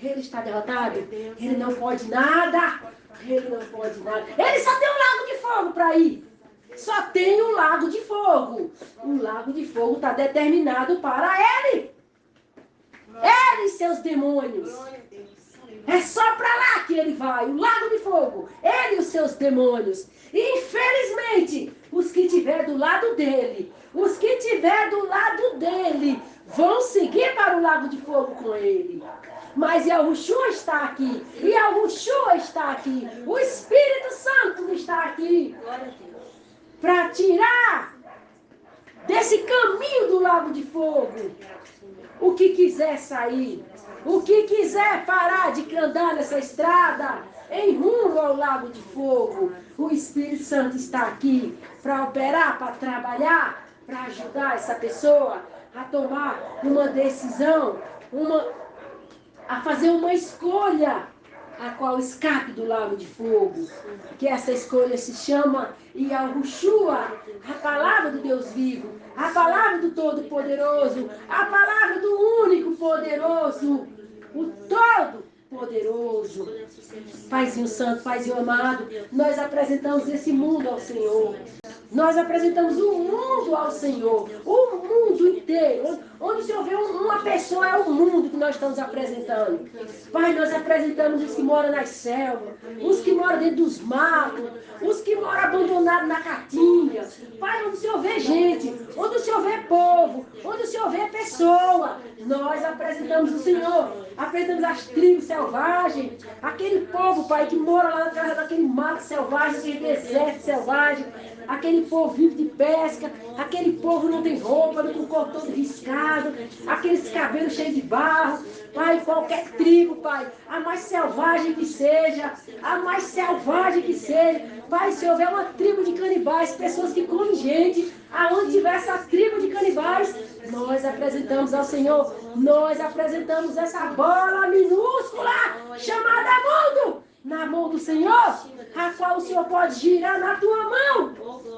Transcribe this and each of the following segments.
Ele está derrotado. Ele não pode nada. Ele não pode nada. Ele só tem um lago de fogo para ir. Só tem um lago de fogo. O lago de fogo está determinado para ele. Ele e seus demônios. É só para lá que ele vai. O lago de fogo. Ele e os seus demônios. E infelizmente, os que estiver do lado dele, os que estiver do lado dele, vão seguir para o lago de fogo com ele. Mas Yahushua está aqui. E Yahushua está aqui. O Espírito Santo está aqui. Para tirar desse caminho do lago de fogo o que quiser sair. O que quiser parar de andar nessa estrada em rumo ao lago de fogo. O Espírito Santo está aqui para operar, para trabalhar, para ajudar essa pessoa a tomar uma decisão, a fazer uma escolha, a qual escape do lago de fogo. Que essa escolha se chama Yahushua, a palavra do Deus vivo, a palavra do Todo-Poderoso, a palavra do único poderoso, o Todo-Poderoso. Paizinho Santo, Paizinho amado, nós apresentamos esse mundo ao Senhor. Nós apresentamos o mundo ao Senhor, o mundo inteiro. Onde se houver uma pessoa, é o mundo que nós estamos apresentando. Pai, nós apresentamos os que moram nas selvas, os que moram dentro dos matos, os que moram abandonados na caatinga. Pai, onde se houver gente, onde se houver povo, onde se houver pessoa, nós apresentamos o Senhor. Apresentamos as tribos selvagens, aquele povo, Pai, que mora lá atrás daquele mato selvagem, aquele deserto selvagem. Aquele povo vive de pesca, aquele povo não tem roupa, com o corpo todo riscado, aqueles cabelos cheios de barro. Pai, qualquer tribo, Pai, a mais selvagem que seja, a mais selvagem que seja. Pai, se houver uma tribo de canibais, pessoas que comem gente, aonde tiver essa tribo de canibais, nós apresentamos ao Senhor, nós apresentamos essa bola minúscula chamada mundo, na mão do Senhor, a qual o Senhor pode girar na tua mão.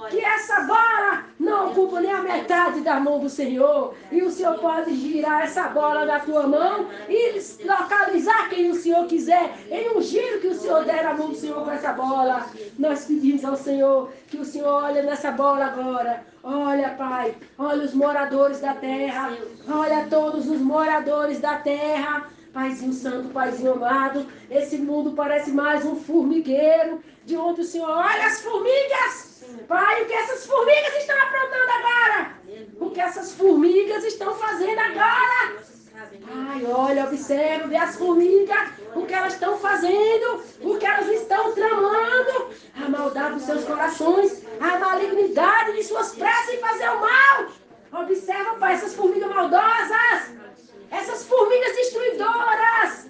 Que essa bola não ocupa nem a metade da mão do Senhor. E o Senhor pode girar essa bola na tua mão e localizar quem o Senhor quiser em um giro que o Senhor der na mão do Senhor com essa bola. Nós pedimos ao Senhor que o Senhor olhe nessa bola agora. Olha, Pai, olha os moradores da terra. Olha todos os moradores da terra. Paizinho Santo, Paizinho amado, esse mundo parece mais um formigueiro, de onde o Senhor olha as formigas. Pai, o que essas formigas estão aprontando agora? O que essas formigas estão fazendo agora? Pai, olha, observa, vê as formigas, o que elas estão fazendo, o que elas estão tramando, a maldade dos seus corações, a malignidade de suas pressas em fazer o mal. Observa, Pai, essas formigas maldosas. Essas formigas destruidoras,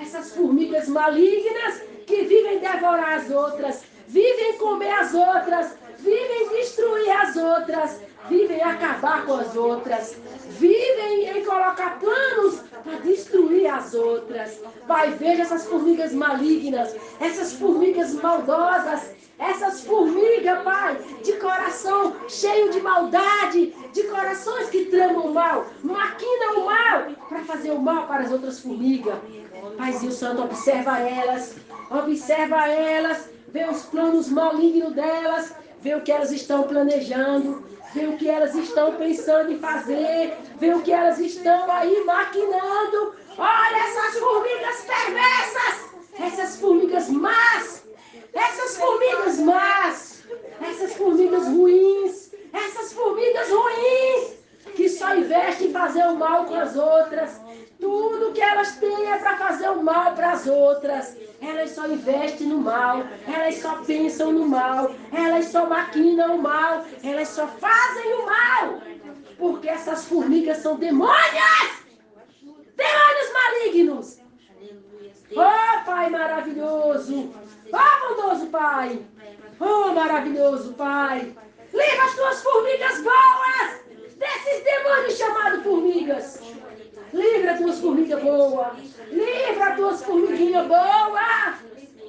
essas formigas malignas que vivem devorar as outras, vivem comer as outras, vivem destruir as outras, vivem acabar com as outras, vivem em colocar planos para destruir as outras. Pai, veja essas formigas malignas, essas formigas maldosas, essas formigas, Pai, de coração cheio de maldade, de corações que tramam o mal, maquinam o mal para fazer o mal para as outras formigas. Paizinho Santo, observa elas, vê os planos malignos delas, vê o que elas estão planejando, vê o que elas estão pensando em fazer, vê o que elas estão aí maquinando. Olha essas formigas perversas, essas formigas más, essas formigas más, essas formigas ruins, que só investem em fazer o mal com as outras. Tudo que elas têm é para fazer o mal para as outras. Elas só investem no mal, elas só pensam no mal, elas só maquinam o mal, elas só fazem o mal. Porque essas formigas são demônios! Demônios malignos! Oh, Pai maravilhoso! Oh, bondoso Pai! Oh, maravilhoso Pai! Livra as tuas formigas boas desses demônios chamados formigas! Livra as tuas formigas boas! Livra as tuas formiguinhas boas!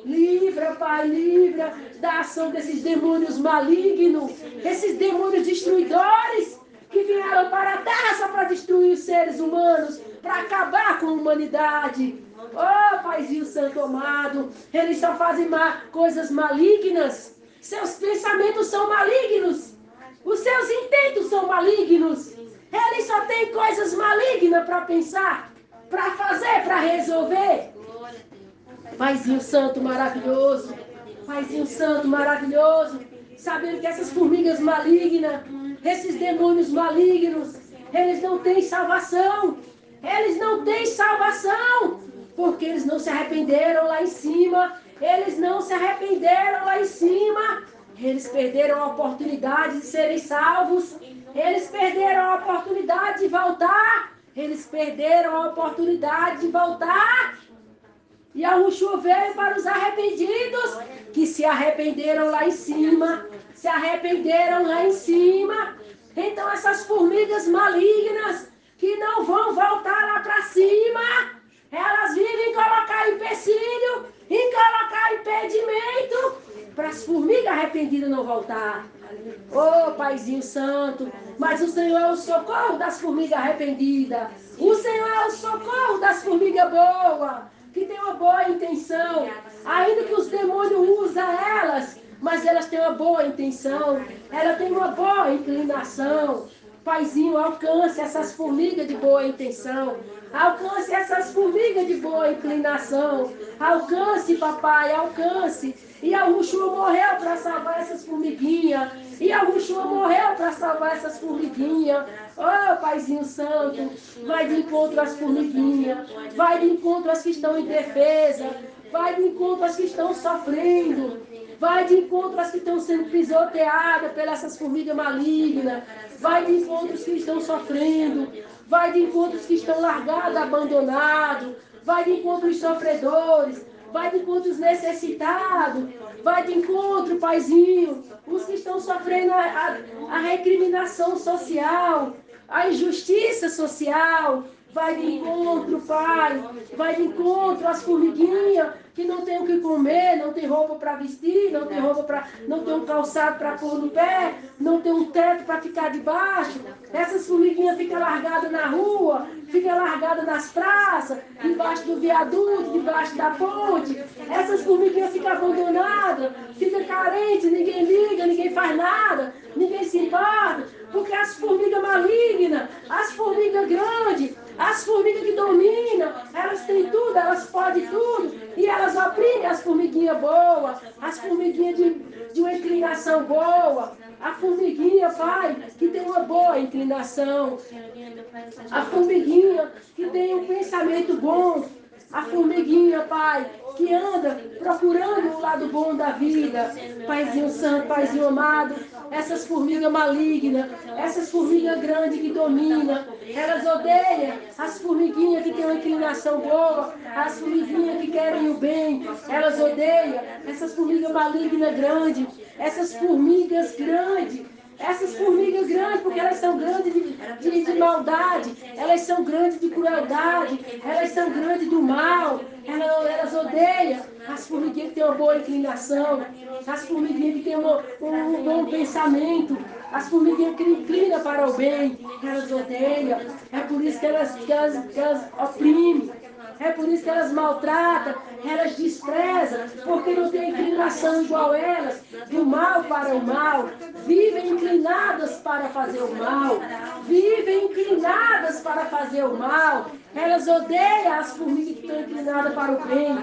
Livra, Pai, livra da ação desses demônios malignos, esses demônios destruidores que vieram para a terra só para destruir os seres humanos, para acabar com a humanidade. Oh, Paizinho Santo amado, eles só fazem coisas malignas. Seus pensamentos são malignos. Os seus intentos são malignos. Eles só têm coisas malignas para pensar, para fazer, para resolver. Paizinho Santo maravilhoso. Paizinho Santo maravilhoso. Sabendo que essas formigas malignas, esses demônios malignos, eles não têm salvação. Eles não têm salvação. Porque eles não se arrependeram lá em cima. Eles não se arrependeram lá em cima. Eles perderam a oportunidade de serem salvos. Eles perderam a oportunidade de voltar. Eles perderam a oportunidade de voltar. E a Yahushua veio para os arrependidos, que se arrependeram lá em cima. Se arrependeram lá em cima. Então essas formigas malignas, que não vão voltar lá para cima, elas vivem em colocar empecilho, em colocar impedimento, para as formigas arrependidas não voltar. Oh, Paizinho Santo, mas o Senhor é o socorro das formigas arrependidas. O Senhor é o socorro das formigas boas, que tem uma boa intenção. Ainda que os demônios usem elas, mas elas têm uma boa intenção. Elas têm uma boa inclinação. Paizinho, alcance essas formigas de boa intenção. Alcance essas formigas de boa inclinação. Alcance, papai, alcance. E a Yahushua morreu para salvar essas formiguinhas. E a Yahushua morreu para salvar essas formiguinhas. Oh, Paizinho Santo, vai de encontro às formiguinhas. Vai de encontro às que estão em defesa. Vai de encontro às que estão sofrendo. Vai de encontro às que estão sendo pisoteadas pelas formigas malignas. Vai de encontro às que estão sofrendo. Vai de encontro às que estão largados, abandonados. Vai de encontro aos sofredores. Vai de encontro aos necessitados. Vai de encontro, Paizinho, os que estão sofrendo a recriminação social, a injustiça social. Vai de encontro, Pai. Vai de encontro às formiguinhas que não tem o que comer, não tem roupa para vestir, não tem um calçado para pôr no pé, não tem um teto para ficar debaixo. Essas formiguinhas ficam largadas na rua, ficam largadas nas praças, debaixo do viaduto, debaixo da ponte. Essas formiguinhas ficam abandonadas, ficam carentes, ninguém liga, ninguém faz nada, ninguém se importa, porque as formigas malignas, as formigas grandes, as formigas que dominam, elas têm tudo, elas podem tudo, e elas oprimem as formiguinhas boas, as formiguinhas de uma inclinação boa, a formiguinha, Pai, que tem uma boa inclinação, a formiguinha que tem um pensamento bom, a formiguinha, Pai, que anda procurando o lado bom da vida. Paizinho Santo, Paizinho amado, essas formigas malignas, essas formigas grandes que dominam, elas odeiam as formiguinhas que têm uma inclinação boa, as formiguinhas que querem o bem, elas odeiam essas formigas malignas grandes, essas formigas grandes. Essas formigas grandes, porque elas são grandes de maldade, elas são grandes de crueldade, elas são grandes do mal, elas odeiam as formiguinhas que têm uma boa inclinação, as formiguinhas que têm um bom pensamento, as formiguinhas que inclinam para o bem, elas odeiam. É por isso que elas oprimem. É por isso que elas maltratam, elas desprezam, porque não tem inclinação igual elas, do mal para o mal. Vivem inclinadas para fazer o mal. Vivem inclinadas para fazer o mal. Elas odeiam as formigas que estão inclinadas para o bem.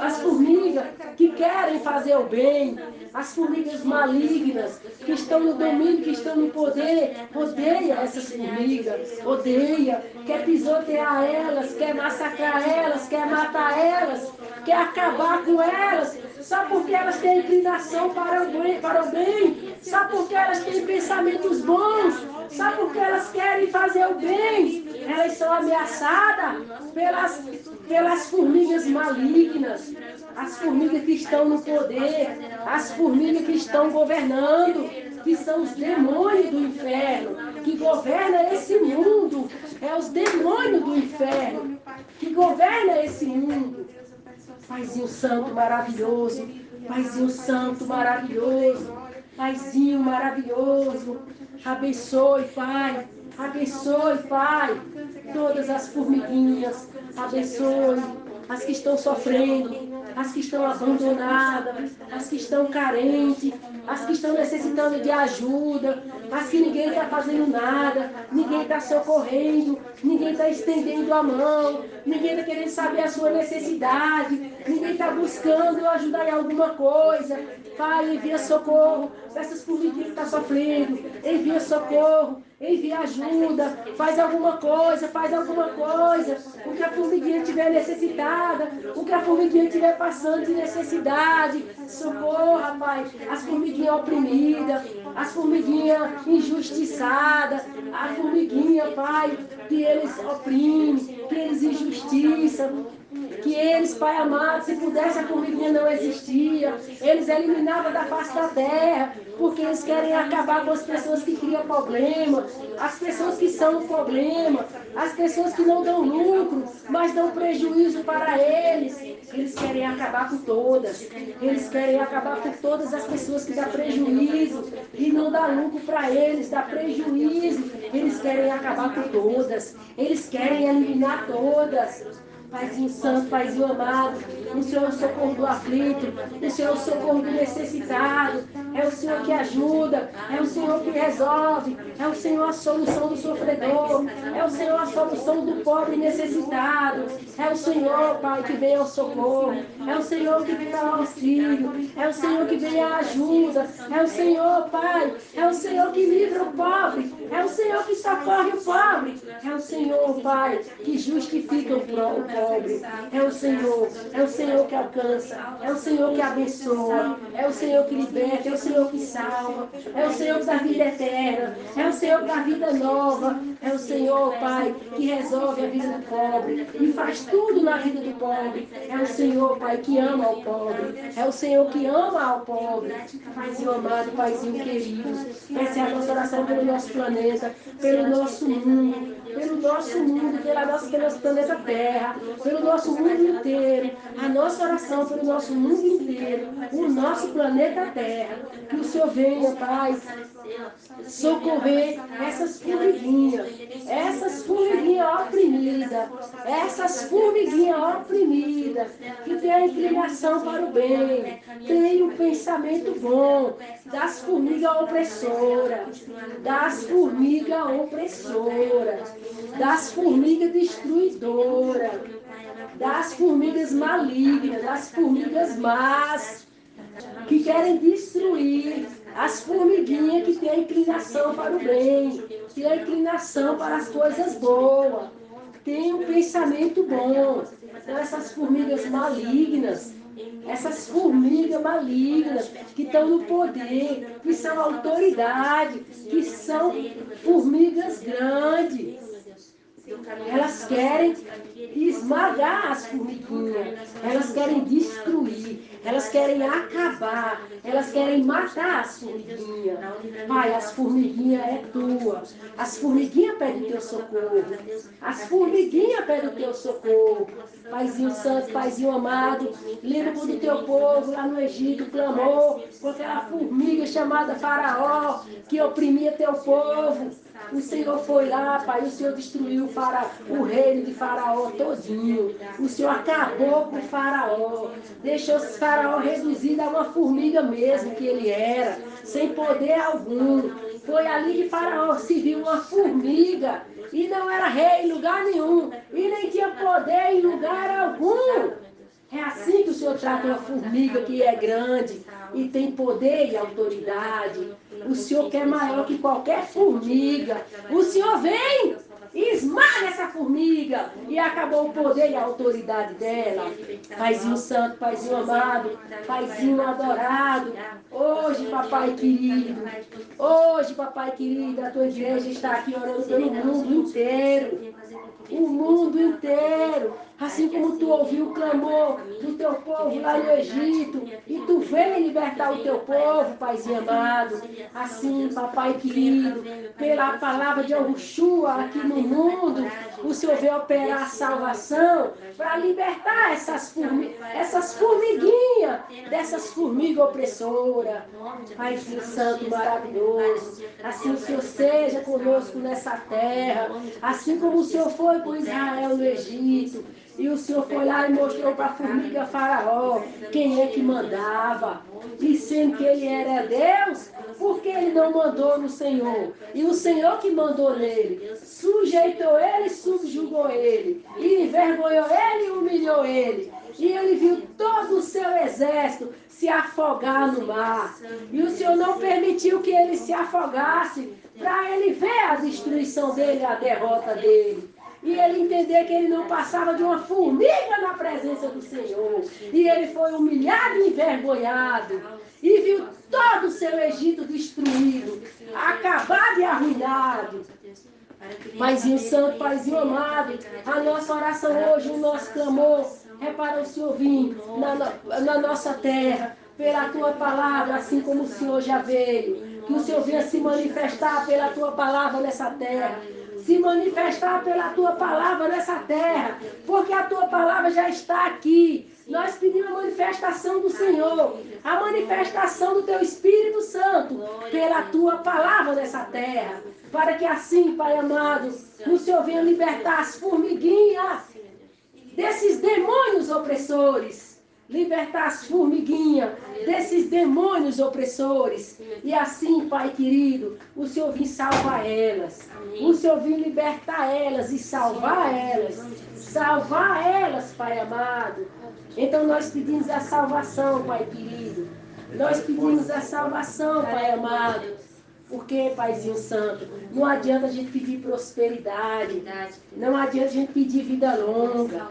As formigas que querem fazer o bem. As formigas malignas que estão no domínio, que estão no poder. Odeia essas formigas. Odeia. Quer pisotear elas, quer massacrar elas, quer matar elas, quer acabar com elas, só porque elas têm inclinação para o bem, só porque elas têm pensamentos bons, só porque elas querem fazer o bem. Elas são ameaçadas pelas formigas malignas, as formigas que estão no poder, as formigas que estão governando, que são os demônios do inferno, que governam esse mundo. É os demônios do inferno que governam esse mundo. Paizinho Santo maravilhoso, Paizinho Santo maravilhoso, Paizinho maravilhoso, abençoe, Pai, Abençoe, Pai, todas as formiguinhas. Abençoe as que estão sofrendo, as que estão abandonadas, as que estão carentes, as que estão necessitando de ajuda, as que ninguém está fazendo nada, ninguém está socorrendo, ninguém está estendendo a mão, ninguém está querendo saber a sua necessidade, ninguém está buscando ajudar em alguma coisa. Pai, envia socorro para essas formiguinhas que estão sofrendo, envia socorro, envia ajuda, faz alguma coisa, o que a formiguinha tiver necessitada, o que a formiguinha estiver passando de necessidade, socorra, Pai, as formiguinhas oprimidas, as formiguinhas injustiçadas, a formiguinha, Pai, que eles oprimem, que eles injustiçam, que eles, Pai amado, se pudesse a formiguinha não existia, eles eliminavam da face da terra, porque eles querem acabar com as pessoas que criam problema, as pessoas que são um problema, as pessoas que não dão lucro, mas dão prejuízo para eles. Eles querem acabar com todas, eles querem acabar com todas as pessoas que dão prejuízo e não dá lucro para eles, dá prejuízo. Eles querem acabar com todas, eles querem eliminar todas. Paizinho santo, Paizinho amado, o Senhor é o socorro do aflito, o Senhor é o socorro do necessitado, é o Senhor que ajuda, é o Senhor que resolve, é o Senhor a solução do sofredor, é o Senhor a solução do pobre necessitado, é o Senhor, Pai, que vem ao socorro, é o Senhor que vem ao auxílio, é o Senhor que vem à ajuda, é o Senhor, Pai, é o Senhor que livra o pobre, é o Senhor que socorre o pobre, é o Senhor, Pai, que justifica o pobre. É o Senhor que alcança, é o Senhor que abençoa, é o Senhor que liberta, é o Senhor que salva, é o Senhor que dá vida eterna, é o Senhor que dá vida nova, é o Senhor, Pai, que resolve a vida do pobre e faz tudo na vida do pobre. É o Senhor, Pai, que ama ao pobre, é o Senhor que ama ao pobre. Paizinho amado, Paizinho querido, essa é a nossa oração pelo nosso planeta, pelo nosso mundo, pelo nosso planeta Terra, pelo nosso mundo inteiro, a nossa oração pelo nosso mundo inteiro, o nosso planeta Terra, que o Senhor venha, Pai, socorrer essas formiguinhas oprimidas, que tem a inclinação para o bem, tem um pensamento bom, das formigas opressoras, das formigas destruidoras, das formigas malignas, das formigas más, que querem destruir as formiguinhas que têm a inclinação para o bem, que têm a inclinação para as coisas boas, tem um pensamento bom. Então essas formigas malignas que estão no poder, que são autoridade, que são formigas grandes, elas querem esmagar as formiguinhas, elas querem destruir, elas querem acabar, elas querem matar as formiguinhas. Pai, as formiguinhas é tua, as formiguinhas pedem teu socorro, as formiguinhas pedem o teu socorro. Paizinho santo, Paizinho amado, lembra quando o teu povo lá no Egito clamou por aquela formiga chamada Faraó, que oprimia teu povo. O Senhor foi lá, Pai, o Senhor destruiu o reino de Faraó todinho. O Senhor acabou com o Faraó, deixou o Faraó reduzido a uma formiga mesmo que ele era, sem poder algum. Foi ali que Faraó se viu uma formiga e não era rei em lugar nenhum e nem tinha poder em lugar algum. É assim que o Senhor trata uma formiga que é grande e tem poder e autoridade. O Senhor que é maior que qualquer formiga. O Senhor vem e esmaga essa formiga e acabou o poder e a autoridade dela. Paizinho santo, Paizinho amado, Paizinho adorado. Hoje, Papai querido, a tua igreja está aqui orando pelo mundo inteiro. O mundo inteiro, assim como tu ouviu o clamor do teu povo lá no Egito, e tu vem libertar o teu povo, Paizinho amado, assim, Papai querido, pela palavra de Yahushua aqui no mundo. O Senhor veio operar a salvação para libertar essas formiguinhas, dessas formigas opressoras. Paizinho Santo maravilhoso, assim o Senhor seja conosco nessa terra, assim como o Senhor foi com Israel no Egito. E o Senhor foi lá e mostrou para a formiga Faraó quem é que mandava. E sendo que ele era Deus, porque ele não mandou no Senhor? E o Senhor que mandou nele, sujeitou ele, subjugou ele, e envergonhou ele e humilhou ele. E ele viu todo o seu exército se afogar no mar. E o Senhor não permitiu que ele se afogasse, para ele ver a destruição dele, a derrota dele. E ele entender que ele não passava de uma formiga na presença do Senhor. E ele foi humilhado e envergonhado. E viu todo o seu Egito destruído, acabado e arruinado. Paizinho Santo, Paizinho amado, a nossa oração hoje, o nosso clamor é para o Senhor vir na nossa terra, pela Tua palavra, assim como o Senhor já veio. Que o Senhor venha se manifestar pela Tua palavra nessa terra. Se manifestar pela Tua palavra nessa terra, porque a Tua palavra já está aqui. Nós pedimos a manifestação do Senhor, a manifestação do Teu Espírito Santo, pela Tua palavra nessa terra, para que assim, Pai amado, o Senhor venha libertar as formiguinhas desses demônios opressores. Libertar as formiguinhas desses demônios opressores. E assim, Pai querido, o Senhor vir salvar elas. O Senhor vir libertar elas e salvar elas. Salvar elas, Pai amado. Então nós pedimos a salvação, Pai querido. Nós pedimos a salvação, Pai amado. Porque, Paizinho Santo, não adianta a gente pedir prosperidade. Não adianta a gente pedir vida longa.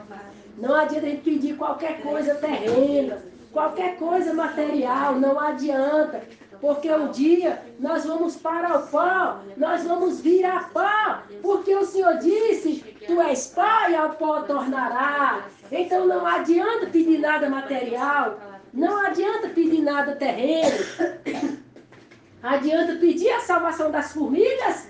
Não adianta a gente pedir qualquer coisa terrena, qualquer coisa material, não adianta. Porque um dia nós vamos para o pó, nós vamos vir a pó. Porque o Senhor disse, Tu és pó e ao pó tornará. Então não adianta pedir nada material, não adianta pedir nada terreno. Adianta pedir a salvação das formigas,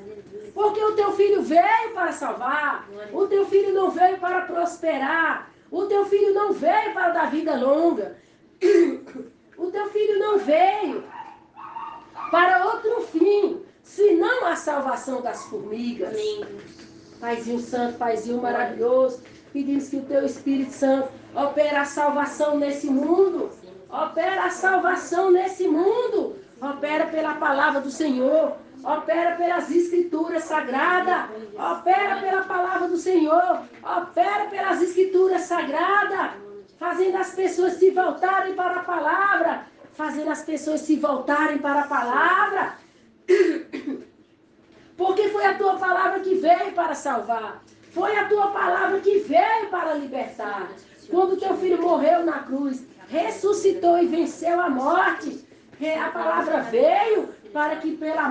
porque o Teu Filho veio para salvar. O Teu Filho não veio para prosperar. O Teu Filho não veio para dar vida longa. O Teu Filho não veio para outro fim, senão a salvação das formigas. Paizinho Santo, Paizinho maravilhoso, pedimos que o Teu Espírito Santo opere a salvação nesse mundo. Opera a salvação nesse mundo. Opera pela palavra do Senhor. Opera pelas escrituras sagradas. Opera pela palavra do Senhor. Opera pelas escrituras sagradas. Fazendo as pessoas se voltarem para a palavra. Fazendo as pessoas se voltarem para a palavra. Porque foi a Tua palavra que veio para salvar. Foi a Tua palavra que veio para libertar. Quando o Teu Filho morreu na cruz, ressuscitou e venceu a morte. A palavra veio para que pela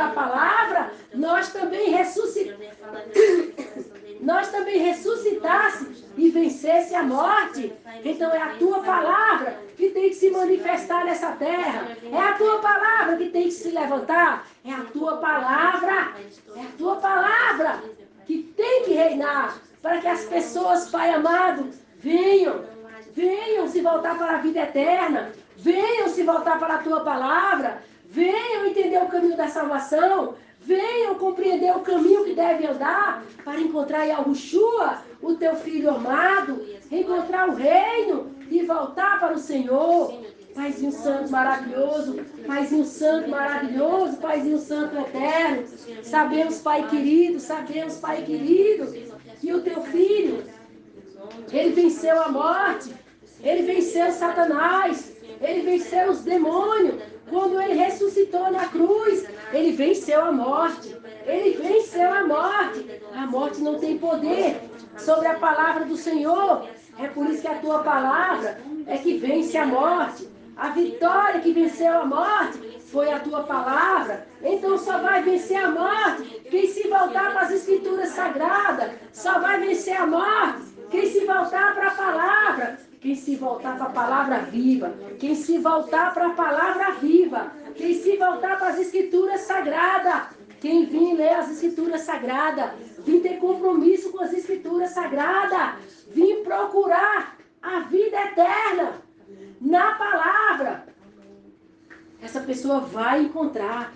palavra nós também ressuscitássemos e vencesse a morte. Então é a Tua palavra que tem que se manifestar nessa terra. É a Tua palavra que tem que se levantar. É a Tua palavra. É a Tua palavra que tem que reinar para que as pessoas, Pai amado, venham se voltar para a vida eterna. Venham se voltar para a Tua palavra. Venham entender o caminho da salvação. Venham compreender o caminho que deve andar para encontrar Yahushua, o Teu Filho amado, encontrar o reino e voltar para o Senhor. Paizinho Santo maravilhoso, Paizinho Santo maravilhoso, Paizinho Santo eterno. Sabemos, Pai querido, que o Teu Filho, Ele venceu a morte, Ele venceu Satanás, Ele venceu os demônios. Quando Ele ressuscitou na cruz, Ele venceu a morte. Ele venceu a morte. A morte não tem poder sobre a palavra do Senhor. É por isso que a Tua palavra é que vence a morte. A vitória que venceu a morte foi a Tua palavra. Então só vai vencer a morte quem se voltar para as escrituras sagradas. Só vai vencer a morte quem se voltar para a palavra. Quem se voltar para a palavra viva. Quem se voltar para a palavra viva. Quem se voltar para as escrituras sagradas. Quem vir ler as escrituras sagradas vim ter compromisso com as Escrituras Sagradas, vim procurar a vida eterna na palavra. Essa pessoa vai encontrar.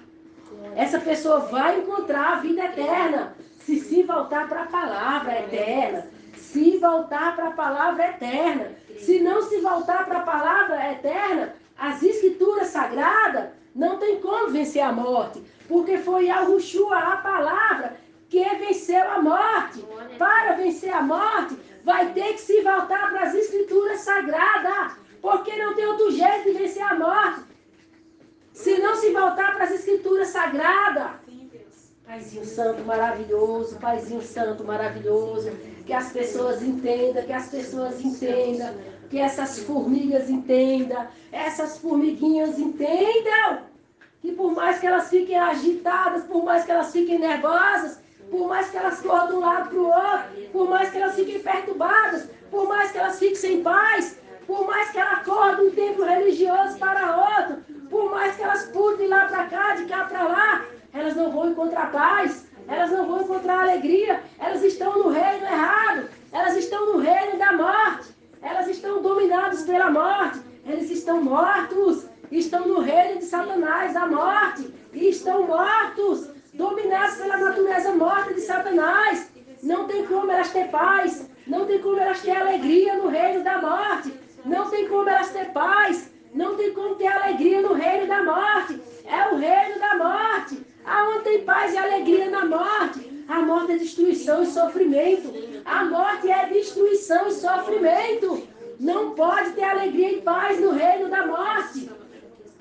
Essa pessoa vai encontrar a vida eterna se voltar para a palavra eterna. Se voltar para a palavra eterna. Se não se voltar para a palavra eterna, as Escrituras Sagradas, não tem como vencer a morte. Porque foi Yahushua, a palavra, que venceu a morte. Para vencer a morte, vai ter que se voltar para as Escrituras Sagradas. Porque não tem outro jeito de vencer a morte. Se não se voltar para as Escrituras Sagradas. Paizinho Santo maravilhoso, Paizinho Santo maravilhoso. Que as pessoas entendam, que as pessoas entendam. Que essas formigas entendam. Essas formiguinhas entendam. Que por mais que elas fiquem agitadas, por mais que elas fiquem nervosas, por mais que elas corram de um lado para o outro, por mais que elas fiquem perturbadas, por mais que elas fiquem sem paz, por mais que elas corram de um templo religioso para outro, por mais que elas pulem de lá para cá, de cá para lá, elas não vão encontrar paz, elas não vão encontrar alegria, elas estão no reino errado, elas estão no reino da morte, elas estão dominadas pela morte, eles estão mortos, estão no reino de Satanás, da morte, e estão mortos, dominados pela natureza morta de Satanás. Não tem como elas ter paz, não tem como elas ter alegria no reino da morte, não tem como elas ter paz, não tem como ter alegria no reino da morte. É o reino da morte. Aonde tem paz e alegria na morte? A morte é destruição e sofrimento. A morte é destruição e sofrimento. Não pode ter alegria e paz no reino da morte.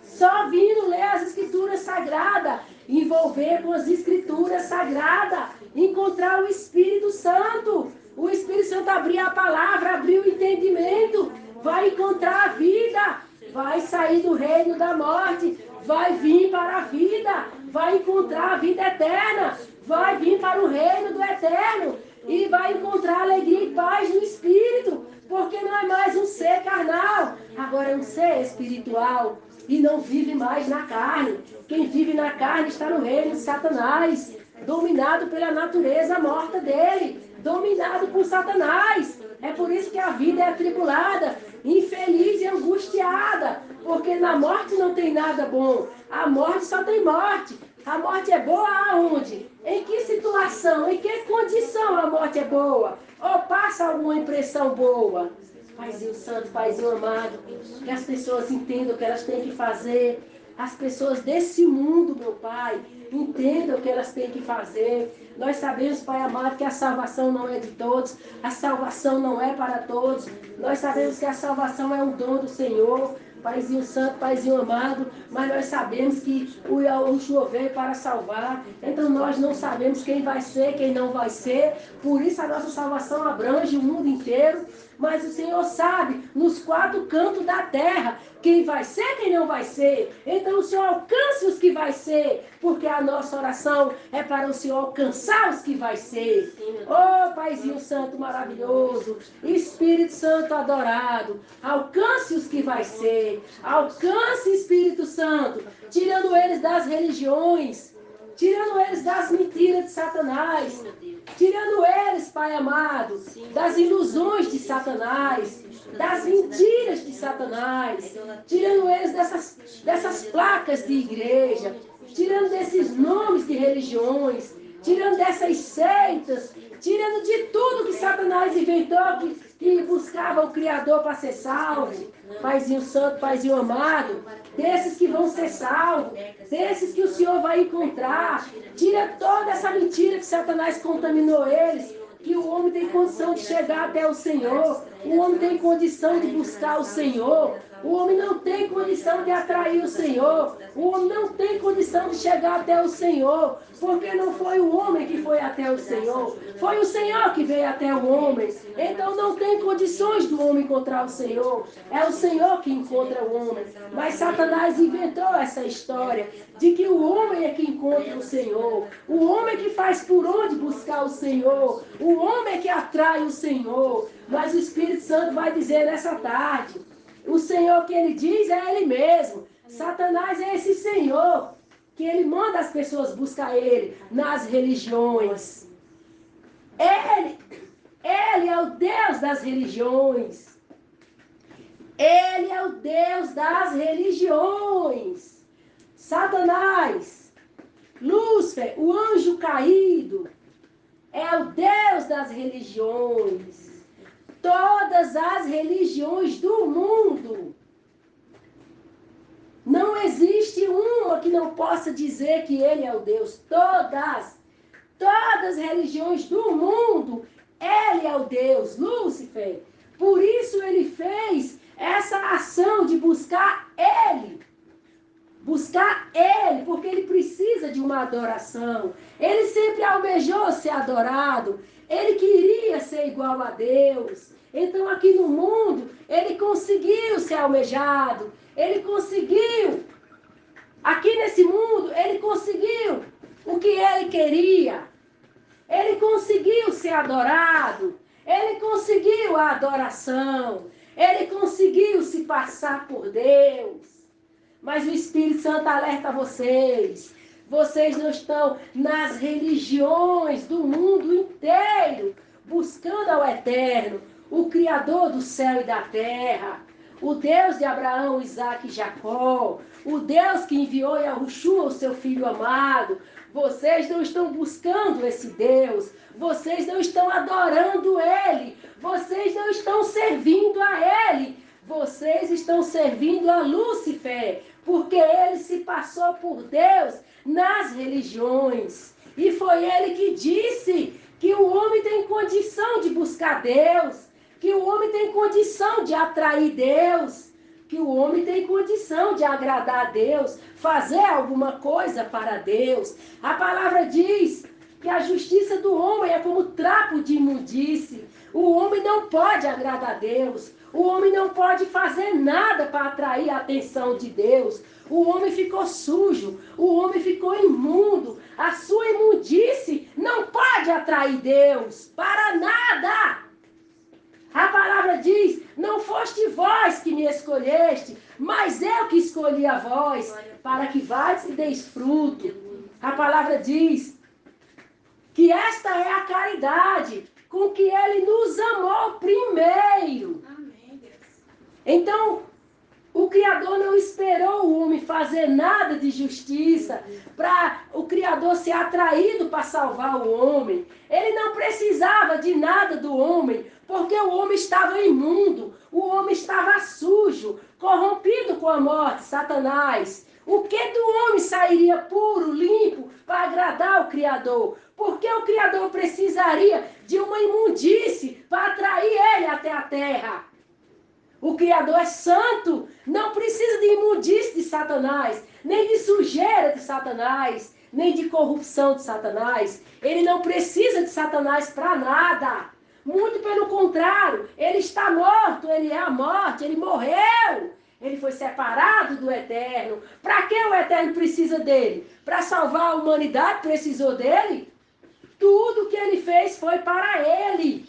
Só vindo ler as Escrituras Sagradas, envolver com as Escrituras Sagradas, encontrar o Espírito Santo. O Espírito Santo abrir a palavra, abrir o entendimento, vai encontrar a vida, vai sair do reino da morte, vai vir para a vida, vai encontrar a vida eterna, vai vir para o reino do eterno e vai encontrar alegria e paz no Espírito, porque não é mais um ser carnal, agora é um ser espiritual. E não vive mais na carne. Quem vive na carne está no reino de Satanás, dominado pela natureza morta dele, dominado por Satanás. É por isso que a vida é atribulada, infeliz e angustiada, porque na morte não tem nada bom. A morte só tem morte. A morte é boa aonde? Em que situação, em que condição a morte é boa? Ou passa alguma impressão boa? Paizinho Santo, Paizinho amado, que as pessoas entendam o que elas têm que fazer. As pessoas desse mundo, meu Pai, entendam o que elas têm que fazer. Nós sabemos, Pai amado, que a salvação não é de todos. A salvação não é para todos. Nós sabemos que a salvação é um dom do Senhor. Paizinho Santo, Paizinho amado, mas nós sabemos que o Yahushua veio para salvar, então nós não sabemos quem vai ser, quem não vai ser, por isso a nossa salvação abrange o mundo inteiro, mas o Senhor sabe, nos quatro cantos da terra, quem vai ser, quem não vai ser, então o Senhor alcance os que vai ser, porque a nossa oração é para o Senhor alcançar os que vai ser. Oh, Paizinho Santo maravilhoso, Espírito Santo adorado, alcance os que vai ser. Alcance, Espírito Santo, tirando eles das religiões, tirando eles das mentiras de Satanás, tirando eles, Pai amado, das ilusões de Satanás, das mentiras de Satanás, tirando eles dessas placas de igreja, tirando desses nomes de religiões, tirando dessas seitas, tirando de tudo que Satanás inventou, que buscava o Criador para ser salvo. Paizinho Santo, Paizinho amado, desses que vão ser salvos, desses que o Senhor vai encontrar, tira toda essa mentira que Satanás contaminou eles, que o homem tem condição de chegar até o Senhor, o homem tem condição de buscar o Senhor, o homem não tem condição de atrair o Senhor, o homem não tem condição de chegar até o Senhor, porque não foi o homem que foi até o Senhor, foi o Senhor que veio até o homem, então não tem condições do homem encontrar o Senhor, é o Senhor que encontra o homem, mas Satanás inventou essa história, de que o homem é que encontra o Senhor, o homem que faz por onde buscar o Senhor, o homem é que atrai o Senhor, mas o Espírito Santo vai dizer nessa tarde, o Senhor que ele diz é ele mesmo, Satanás é esse Senhor, que ele manda as pessoas buscar ele nas religiões, Ele é o Deus das religiões. Ele é o Deus das religiões. Satanás, Lúcifer, o anjo caído, é o Deus das religiões. Todas as religiões do mundo. Não existe uma que não possa dizer que ele é o Deus. Todas as religiões do mundo, ele é o Deus, Lúcifer. Por isso ele fez essa ação de buscar ele. Buscar ele, porque ele precisa de uma adoração. Ele sempre almejou ser adorado. Ele queria ser igual a Deus. Então aqui no mundo, ele conseguiu ser almejado. Ele conseguiu. Aqui nesse mundo, ele conseguiu o que ele queria. Ele conseguiu ser adorado. Ele conseguiu a adoração. Ele conseguiu se passar por Deus. Mas o Espírito Santo alerta vocês. Vocês não estão nas religiões do mundo inteiro, buscando ao Eterno, o Criador do céu e da terra, o Deus de Abraão, Isaque e Jacó, o Deus que enviou Yahushua, o seu Filho amado. Vocês não estão buscando esse Deus. Vocês não estão adorando Ele. Vocês não estão servindo a Ele. Vocês estão servindo a Lúcifer, porque ele se passou por Deus nas religiões. E foi ele que disse que o homem tem condição de buscar Deus, que o homem tem condição de atrair Deus, que o homem tem condição de agradar a Deus, fazer alguma coisa para Deus. A palavra diz que a justiça do homem é como trapo de imundície. O homem não pode agradar a Deus. O homem não pode fazer nada para atrair a atenção de Deus. O homem ficou sujo. O homem ficou imundo. A sua imundície não pode atrair Deus para nada. A palavra diz, não foste vós que me escolheste, mas eu que escolhi a vós, para que vais e deis fruto. A palavra diz que esta é a caridade com que ele nos amou primeiro. Amém, Deus. Então, o Criador não esperou o homem fazer nada de justiça para o Criador ser atraído para salvar o homem. Ele não precisava de nada do homem, porque o homem estava imundo, o homem estava sujo, corrompido com a morte, Satanás. O que do homem sairia puro, limpo, para agradar o Criador? Porque o Criador precisaria de uma imundície para atrair ele até a terra. O Criador é santo, não precisa de imundície de Satanás, nem de sujeira de Satanás, nem de corrupção de Satanás. Ele não precisa de Satanás para nada. Muito pelo contrário, ele está morto, ele é a morte, ele morreu. Ele foi separado do Eterno. Para que o Eterno precisa dele? Para salvar a humanidade precisou dele? Tudo que ele fez foi para ele.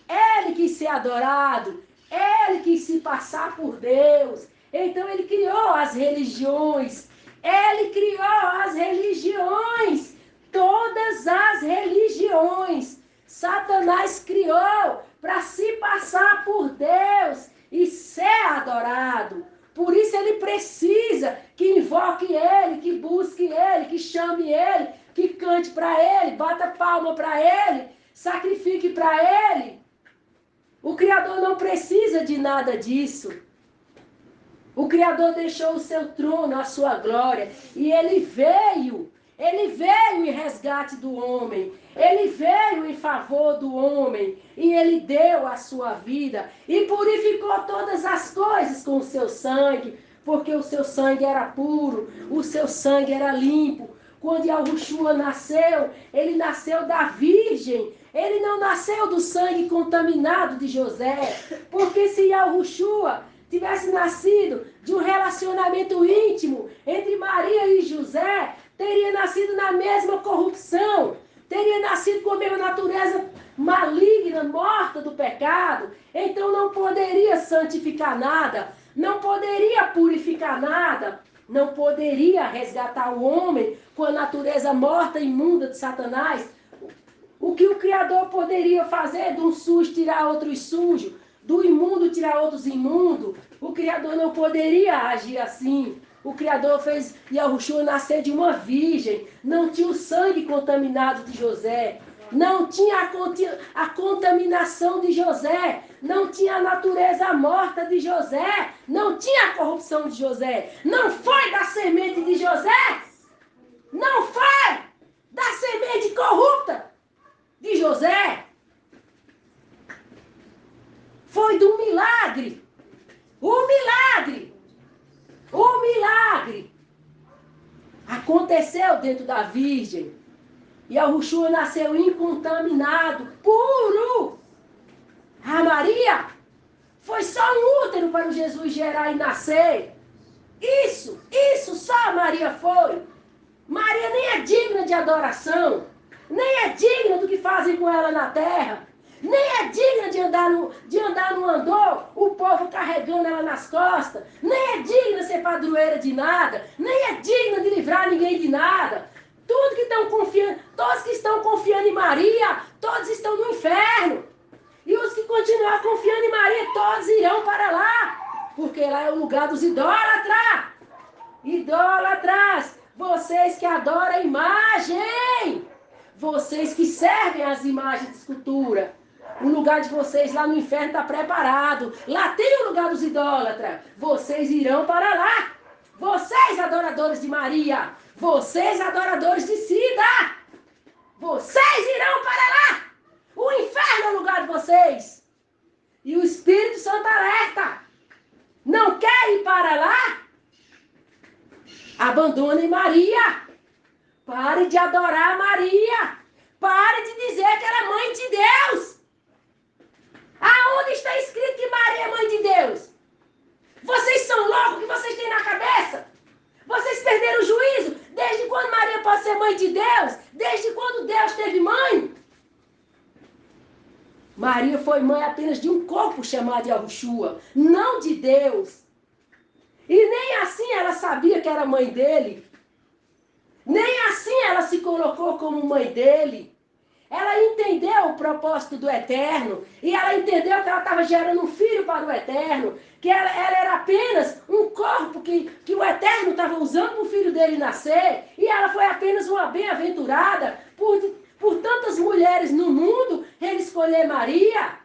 Ele quis ser adorado. Ele quis se passar por Deus. Então ele criou as religiões. Ele criou as religiões. Todas as religiões. Satanás criou para se passar por Deus e ser adorado. Por isso ele precisa que invoque ele, que busque ele, que chame ele, que cante para ele, bata palma para ele, sacrifique para ele. O Criador não precisa de nada disso. O Criador deixou o seu trono, a sua glória, e ele veio em resgate do homem, ele veio em favor do homem, e ele deu a sua vida, e purificou todas as coisas com o seu sangue, porque o seu sangue era puro, o seu sangue era limpo. Quando Yahushua nasceu, ele nasceu da virgem, ele não nasceu do sangue contaminado de José, porque se Yahushua tivesse nascido de um relacionamento íntimo entre Maria e José, teria nascido na mesma corrupção, teria nascido com a mesma natureza maligna, morta do pecado, então não poderia santificar nada, não poderia purificar nada, não poderia resgatar o homem com a natureza morta e imunda de Satanás. O que o Criador poderia fazer de um sujo tirar outros sujos, do imundo tirar outros imundos, o Criador não poderia agir assim. O Criador fez Yahushua nascer de uma virgem, não tinha o sangue contaminado de José, não tinha a contaminação de José, não tinha a natureza morta de José, não tinha a corrupção de José, não foi da semente de José, não foi da semente corrupta de José. Foi do milagre. O milagre. O milagre aconteceu dentro da Virgem. E Yahushua nasceu incontaminado, puro. A Maria foi só um útero para o Jesus gerar e nascer. Isso só a Maria foi. Maria nem é digna de adoração, nem é digna do que fazem com ela na terra, nem é digna de andar no andor, o povo carregando ela nas costas, nem é digna de ser padroeira de nada, nem é digna de livrar ninguém de nada. Tudo que estão confiando, todos que estão confiando em Maria, todos estão no inferno. E os que continuar confiando em Maria, todos irão para lá, porque lá é o lugar dos idólatras. Idólatras, vocês que adoram a imagem, vocês que servem as imagens de escultura, o lugar de vocês lá no inferno está preparado. Lá tem o lugar dos idólatras. Vocês irão para lá. Vocês, adoradores de Maria, vocês, adoradores de Cida, vocês irão para lá. O inferno é o lugar de vocês. E o Espírito Santo alerta. Não quer ir para lá? Abandonem Maria. Pare de adorar Maria. Pare de dizer que ela é mãe de Deus. Aonde está escrito que Maria é mãe de Deus? Vocês são loucos, o que vocês têm na cabeça? Vocês perderam o juízo? Desde quando Maria pode ser mãe de Deus? Desde quando Deus teve mãe? Maria foi mãe apenas de um corpo chamado Yahushua, não de Deus. E nem assim ela sabia que era mãe dele. Nem assim ela se colocou como mãe dele. Ela entendeu o propósito do Eterno. E ela entendeu que ela estava gerando um filho para o Eterno. Que ela era apenas um corpo que o Eterno estava usando para o filho dele nascer. E ela foi apenas uma bem-aventurada. Por tantas mulheres no mundo, ele escolheu Maria.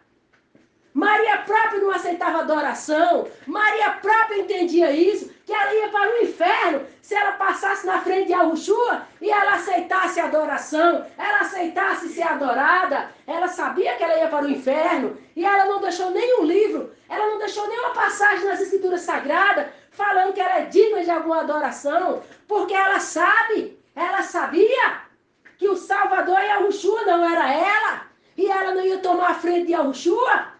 Maria própria não aceitava adoração. Maria própria entendia isso, que ela ia para o inferno se ela passasse na frente de Yahushua e ela aceitasse a adoração, ela aceitasse ser adorada. Ela sabia que ela ia para o inferno e ela não deixou nenhum livro, ela não deixou nenhuma passagem nas Escrituras Sagradas falando que ela é digna de alguma adoração, porque ela sabia que o Salvador Yahushua não era ela e ela não ia tomar a frente de Yahushua.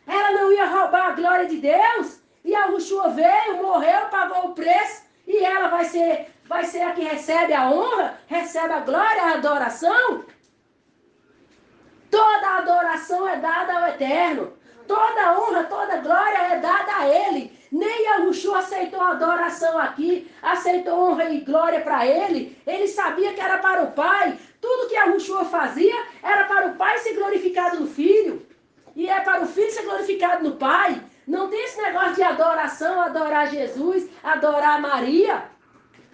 Ela não ia roubar a glória de Deus. E Yahushua veio, morreu, pagou o preço. E ela vai ser a que recebe a honra, recebe a glória, a adoração. Toda a adoração é dada ao Eterno. Toda honra, toda glória é dada a Ele. Nem Yahushua aceitou a adoração aqui, aceitou honra e glória para Ele. Ele sabia que era para o Pai. Tudo que Yahushua fazia era para o Pai ser glorificado no Filho. E é para o Filho ser glorificado no Pai. Não tem esse negócio de adoração, adorar Jesus, adorar Maria.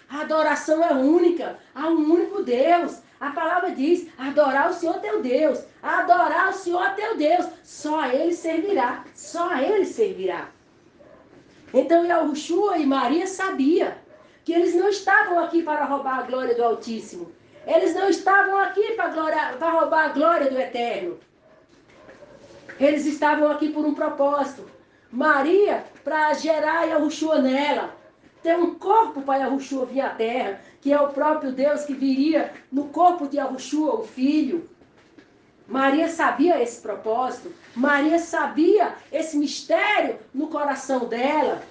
A adoração é única, há um único Deus. A palavra diz, adorar o Senhor teu Deus. Adorar o Senhor teu Deus. Só a Ele servirá, só a Ele servirá. Então Yahushua e Maria sabiam que eles não estavam aqui para roubar a glória do Altíssimo. Eles não estavam aqui para roubar a glória do Eterno. Eles estavam aqui por um propósito. Maria, para gerar Yahushua nela. Ter um corpo para Yahushua vir à terra, que é o próprio Deus que viria no corpo de Yahushua, o Filho. Maria sabia esse propósito. Maria sabia esse mistério no coração dela.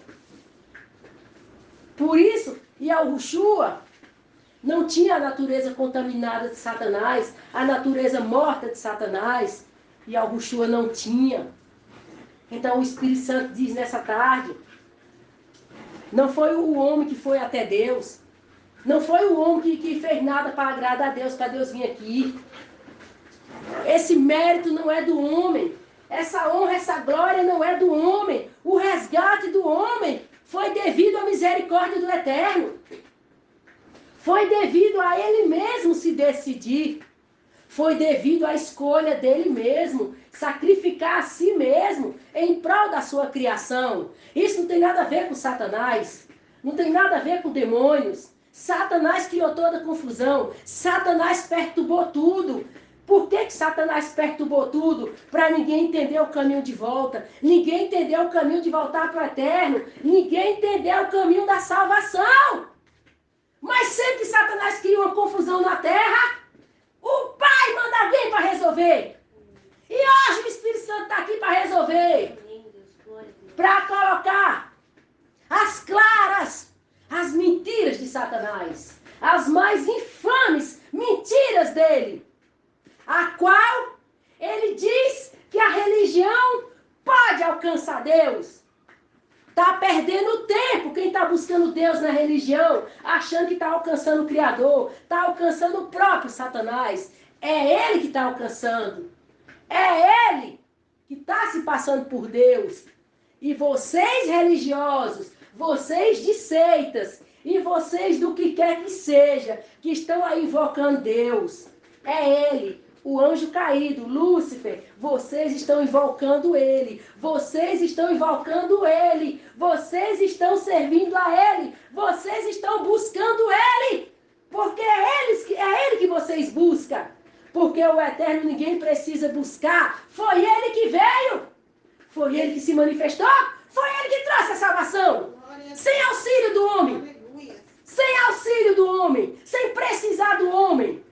Por isso, Yahushua não tinha a natureza contaminada de Satanás, a natureza morta de Satanás. E Yahushua não tinha. Então o Espírito Santo diz nessa tarde, não foi o homem que foi até Deus, não foi o homem que fez nada para agradar a Deus, para Deus vir aqui. Esse mérito não é do homem. Essa honra, essa glória não é do homem. O resgate do homem foi devido à misericórdia do Eterno. Foi devido a ele mesmo se decidir. Foi devido à escolha dele mesmo, sacrificar a si mesmo em prol da sua criação. Isso não tem nada a ver com Satanás. Não tem nada a ver com demônios. Satanás criou toda a confusão. Satanás perturbou tudo. Por que Satanás perturbou tudo? Para ninguém entender o caminho de volta. Ninguém entendeu o caminho de voltar para o eterno. Ninguém entendeu o caminho da salvação. Mas sempre que Satanás cria uma confusão na terra, o Pai manda alguém para resolver. E hoje o Espírito Santo está aqui para resolver. Para colocar as claras, as mentiras de Satanás. As mais infames mentiras dele. A qual ele diz que a religião pode alcançar Deus. Está perdendo tempo quem está buscando Deus na religião, achando que está alcançando o Criador, está alcançando o próprio Satanás. É ele que está alcançando. É ele que está se passando por Deus. E vocês religiosos, vocês de seitas, e vocês do que quer que seja, que estão aí invocando Deus, é ele. O anjo caído, Lúcifer, vocês estão invocando ele. Vocês estão invocando ele. Vocês estão servindo a ele. Vocês estão buscando ele. Porque é ele que vocês buscam. Porque o eterno ninguém precisa buscar. Foi ele que veio. Foi ele que se manifestou. Foi ele que trouxe a salvação. Sem auxílio do homem. Sem auxílio do homem. Sem precisar do homem.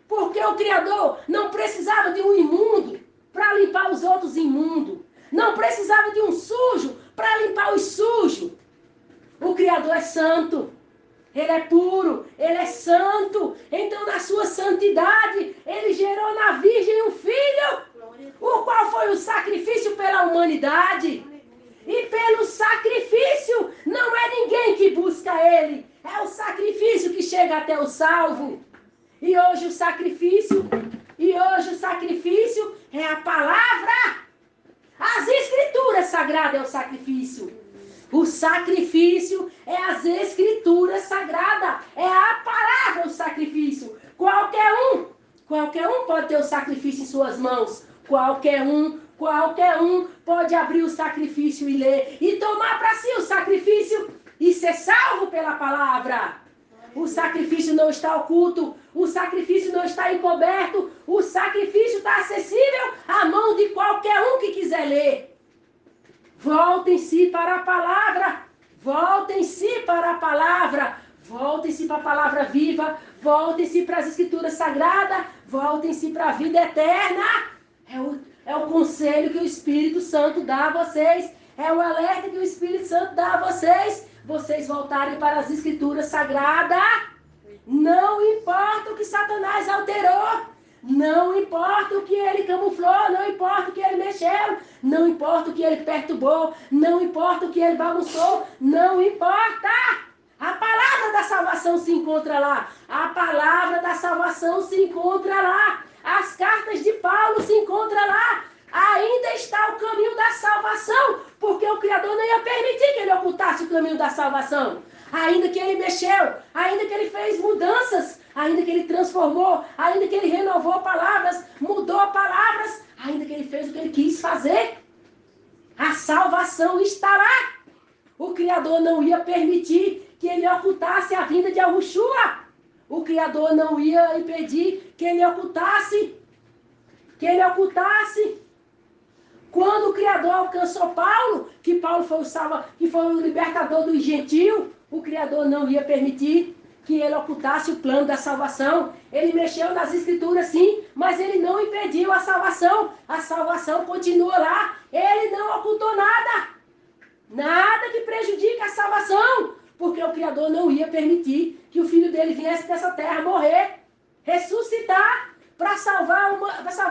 Porque o Criador não precisava de um imundo para limpar os outros imundos. Não precisava de um sujo para limpar os sujos. O Criador é santo. Ele é puro. Ele é santo. Então, na sua santidade, ele gerou na Virgem um filho, o qual foi o sacrifício pela humanidade. E pelo sacrifício, não é ninguém que busca ele. É o sacrifício que chega até o salvo. E hoje o sacrifício é a palavra. As escrituras sagradas é o sacrifício. O sacrifício é as escrituras sagradas. É a palavra o sacrifício. Qualquer um pode ter o sacrifício em suas mãos. Qualquer um pode abrir o sacrifício e ler. E tomar para si o sacrifício e ser salvo pela palavra. O sacrifício não está oculto, o sacrifício não está encoberto, o sacrifício está acessível à mão de qualquer um que quiser ler. Voltem-se para a palavra, voltem-se para a palavra, voltem-se para a palavra viva, voltem-se para as escrituras sagradas, voltem-se para a vida eterna. É o conselho que o Espírito Santo dá a vocês, é o alerta que o Espírito Santo dá a vocês. Vocês voltarem para as escrituras sagradas. Não importa o que Satanás alterou. Não importa o que ele camuflou. Não importa o que ele mexeu. Não importa o que ele perturbou. Não importa o que ele bagunçou. Não importa. A palavra da salvação se encontra lá. A palavra da salvação se encontra lá. As cartas de Paulo se encontram lá. Ainda está o caminho da salvação, porque o Criador não ia permitir que ele ocultasse o caminho da salvação. Ainda que ele mexeu, ainda que ele fez mudanças, ainda que ele transformou, ainda que ele renovou palavras, mudou palavras, ainda que ele fez o que ele quis fazer. A salvação está lá. O Criador não ia permitir que ele ocultasse a vinda de Yahushua. O Criador não ia impedir que ele ocultasse. Quando o Criador alcançou Paulo, que Paulo foi que foi o libertador dos gentios, o Criador não ia permitir que ele ocultasse o plano da salvação. Ele mexeu nas escrituras sim, mas ele não impediu a salvação. A salvação continua lá. Ele não ocultou nada. Nada que prejudique a salvação. Porque o Criador não ia permitir que o filho dele viesse dessa terra morrer, ressuscitar, para salvar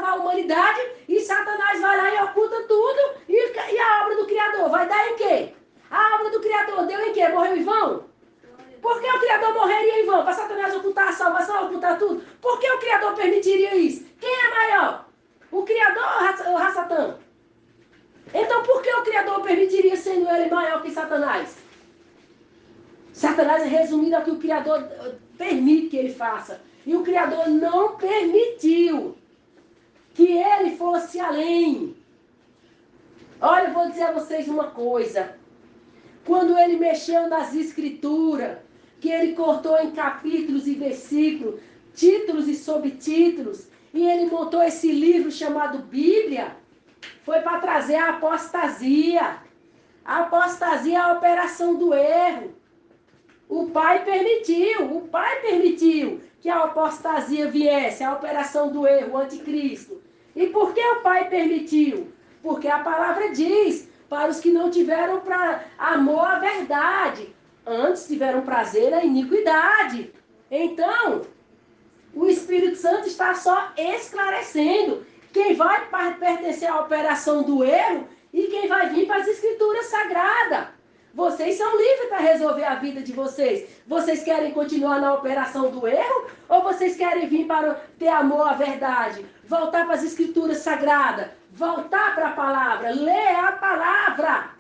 a humanidade, e Satanás vai lá e oculta tudo, e a obra do Criador vai dar em quê? A obra do Criador deu em quê? Morreu em vão? Por que o Criador morreria em vão? Para Satanás ocultar a salvação, ocultar tudo? Por que o Criador permitiria isso? Quem é maior? O Criador ou Satã? Então por que o Criador permitiria, sendo ele maior que Satanás? Satanás é resumido ao que o Criador permite que ele faça. E o Criador não permitiu que ele fosse além. Olha, eu vou dizer a vocês uma coisa. Quando ele mexeu nas escrituras, que ele cortou em capítulos e versículos, títulos e subtítulos, e ele montou esse livro chamado Bíblia, foi para trazer a apostasia. A apostasia é a operação do erro. O Pai permitiu que a apostasia viesse, a operação do erro, o anticristo. E por que o Pai permitiu? Porque a palavra diz, para os que não tiveram amor à verdade, antes tiveram prazer à iniquidade. Então, o Espírito Santo está só esclarecendo quem vai pertencer à operação do erro e quem vai vir para as Escrituras Sagradas. Vocês são livres para resolver a vida de vocês. Vocês querem continuar na operação do erro? Ou vocês querem vir para ter amor à verdade? Voltar para as Escrituras Sagradas? Voltar para a palavra? Ler a palavra?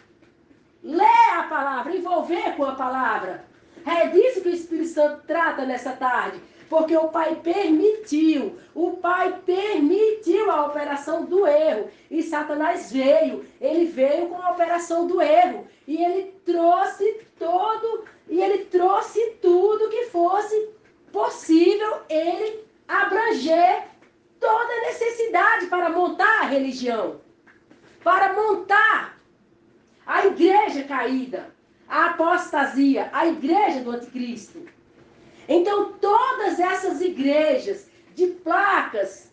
Ler a palavra, envolver com a palavra. É disso que o Espírito Santo trata nessa tarde. Porque o Pai permitiu a operação do erro. E Satanás veio, ele veio com a operação do erro. E ele trouxe tudo que fosse possível ele abranger toda a necessidade para montar a religião. Para montar a igreja caída, a apostasia, a igreja do anticristo. Então, todas essas igrejas de placas,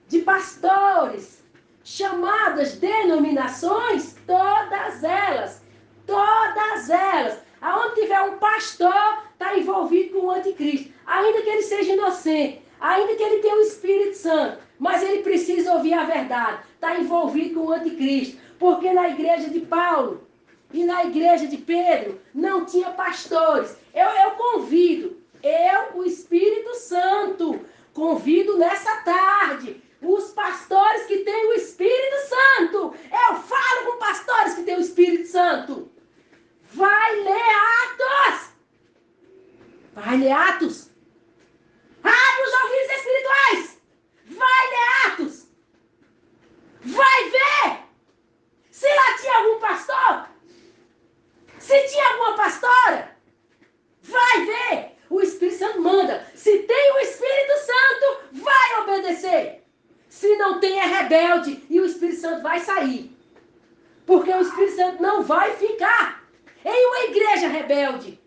de pastores, chamadas denominações, todas elas, aonde tiver um pastor, está envolvido com o anticristo. Ainda que ele seja inocente, ainda que ele tenha o Espírito Santo, mas ele precisa ouvir a verdade. Está envolvido com o anticristo. Porque na igreja de Paulo e na igreja de Pedro não tinha pastores. Eu convido, o Espírito Santo, convido nessa tarde os pastores que têm o Espírito Santo. Eu falo com pastores que têm o Espírito Santo. Vai ler Atos. Vai ler Atos. Abre os ouvidos espirituais. Vai ler Atos. Vai ver se lá tinha algum pastor. Se tinha alguma pastora. Vai ver. O Espírito Santo manda. Se tem o Espírito Santo, vai obedecer. Se não tem, é rebelde. E o Espírito Santo vai sair. Porque o Espírito Santo não vai ficar em uma igreja rebelde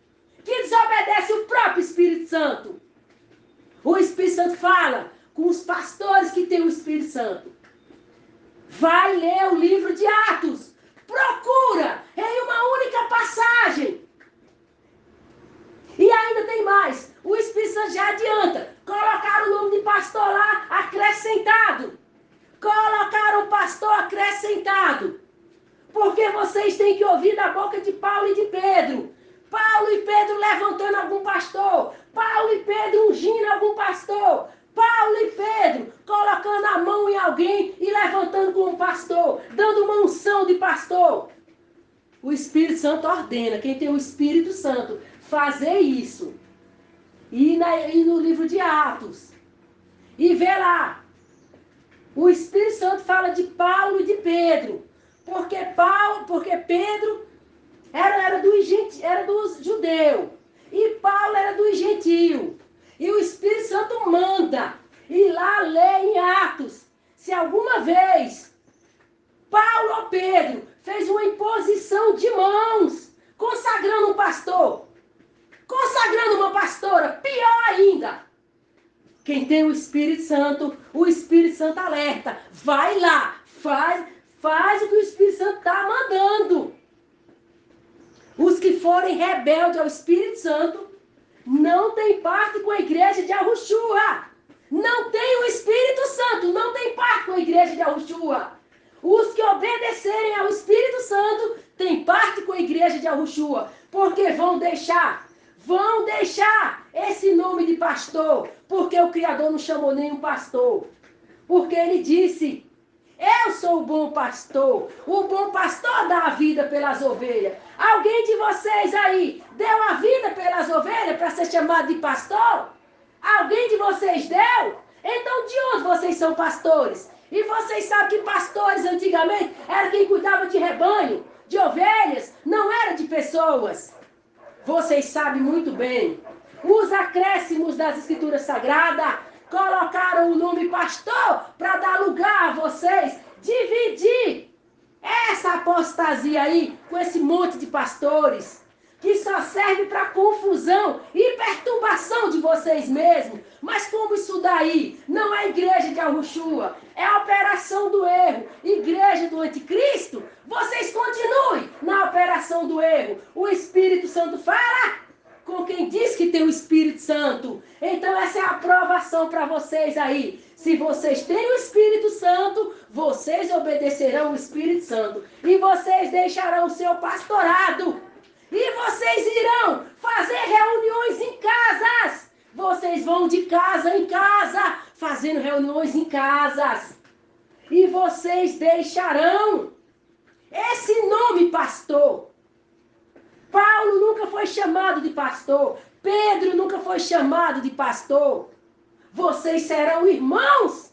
que desobedece o próprio Espírito Santo. O Espírito Santo fala com os pastores que têm o Espírito Santo. Vai ler o livro de Atos. Procura em uma única passagem. E ainda tem mais. O Espírito Santo já adianta. Colocaram o nome de pastor lá acrescentado. Colocaram o pastor acrescentado. Porque vocês têm que ouvir da boca de Paulo e de Pedro. Paulo e Pedro levantando algum pastor. Paulo e Pedro ungindo algum pastor. Paulo e Pedro colocando a mão em alguém e levantando como pastor. Dando uma unção de pastor. O Espírito Santo ordena. Quem tem o Espírito Santo fazer isso. E no livro de Atos. E vê lá. O Espírito Santo fala de Paulo e de Pedro. Porque Pedro era dos judeus. E Paulo era dos gentios. E o Espírito Santo manda ir lá ler em Atos. Se alguma vez Paulo ou Pedro fez uma imposição de mãos, consagrando um pastor, consagrando uma pastora, pior ainda. Quem tem o Espírito Santo alerta. Vai lá, faz o que o Espírito Santo está mandando. Os que forem rebeldes ao Espírito Santo não tem parte com a igreja de Yahushua. Não tem o Espírito Santo, não tem parte com a igreja de Yahushua. Os que obedecerem ao Espírito Santo têm parte com a igreja de Yahushua. Porque vão deixar esse nome de pastor. Porque o Criador não chamou nenhum pastor. Porque ele disse: eu sou o bom pastor dá a vida pelas ovelhas. Alguém de vocês aí deu a vida pelas ovelhas para ser chamado de pastor? Alguém de vocês deu? Então de onde vocês são pastores? E vocês sabem que pastores antigamente era quem cuidava de rebanho, de ovelhas, não era de pessoas. Vocês sabem muito bem. Os acréscimos das escrituras sagradas colocaram o nome pastor para dar lugar a vocês dividir essa apostasia aí com esse monte de pastores que só serve para confusão e perturbação de vocês mesmos. Mas como isso daí não é igreja de Arruxua, é a operação do erro, igreja do anticristo, vocês continuem na operação do erro. O Espírito Santo fala com quem diz que tem o Espírito Santo. Então essa é a aprovação para vocês aí. Se vocês têm o Espírito Santo, vocês obedecerão o Espírito Santo. E vocês deixarão o seu pastorado. E vocês irão fazer reuniões em casas. Vocês vão de casa em casa, fazendo reuniões em casas. E vocês deixarão esse nome pastor. Paulo nunca foi chamado de pastor. Pedro nunca foi chamado de pastor. Vocês serão irmãos